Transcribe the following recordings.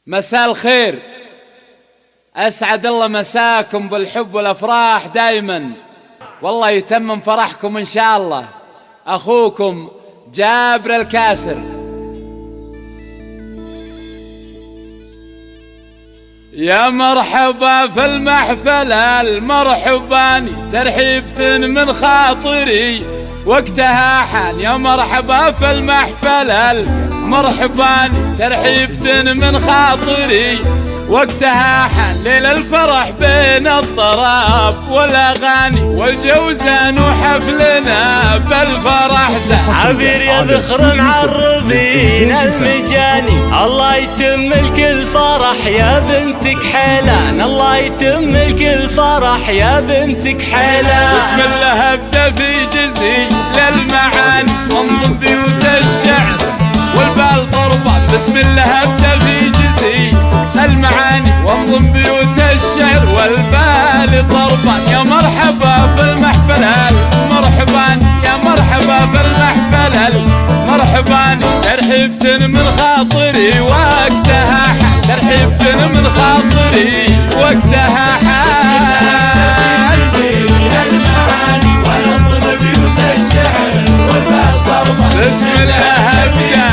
مساء الخير، أسعد الله مساكم بالحب والأفراح دايما، والله يتمم فرحكم إن شاء الله. أخوكم جابر الكاسر. يا مرحبا في المحفل المرحباني، ترحيبة من خاطري وقتها حان. يا مرحبا في المحفل المرحباني، ترحيبة من خاطري وقتها حان. ليل الفرح بين الطراب والاغاني، والجوزان وحفلنا بالفرح زان. عبير يا ذخر معربين المجاني، الله يتم الكل فرح يا بنتك حيلان. الله يتم الكل فرح يا بنتك حيلان. بسم الله ابدا في جزي للمعاني، انظم بيوت الشعر والبال طربان. بسم الله ابدا في جزي المعاني، وانظم بيوت الشعر والبال طربان. يا مرحبا في المحفل المرحبان، يا مرحبا في المحفل المرحبان. ترحيبة من خاطري وقتها حان، ترحيبة من خاطري وقتها حان. بسم الله ابدا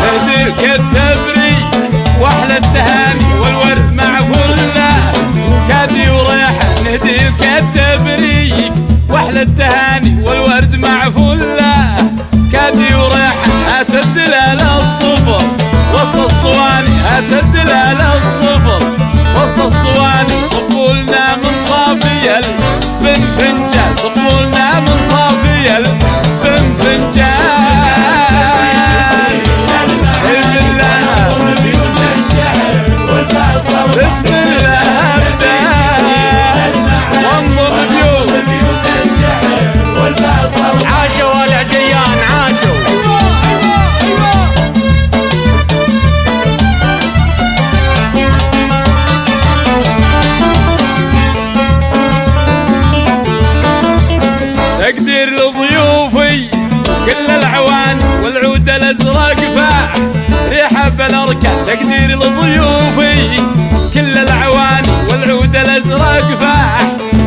نهديك التبري واحلى التهاني، والورد مع فله شادي وريحه. نهديك التبريك واحلى التهاني، والورد مع فله كادي وريحه. هات الدلال الصفر وسط الصواني، هات الدلال الصفر وسط الصواني. صبوا لنا من صافي الفنجان، صبوا لنا من صافي الفنجان. بسم الله ابدا وانظر بيوت الشعر والبال. عاشوا العجيان عاشوا. تقدير لضيوفي كل العوان، والعود الازرق فاح ريحه بالاركان. تقدير لضيوفي كل العوان، والعود الازرق فاح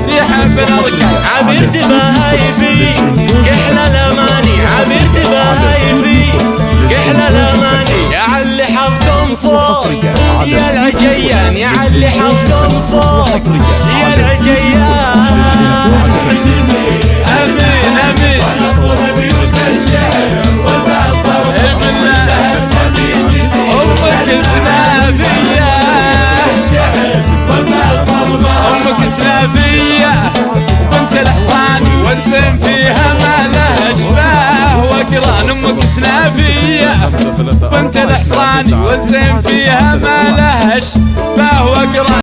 ريحه بالاركان. عبير تباهي في كحلة الاماني، عبير تباهي في كحلة الاماني. يا علي حظكم فوق يا العجيان، يا علي حظكم فوق يا العجيان. امين امين. امك سنافية بنت الحصاني، والزين فيها ما لها شباه وقران. امك سنافية بنت الحصاني، والزين فيها ما لها شباه وقران.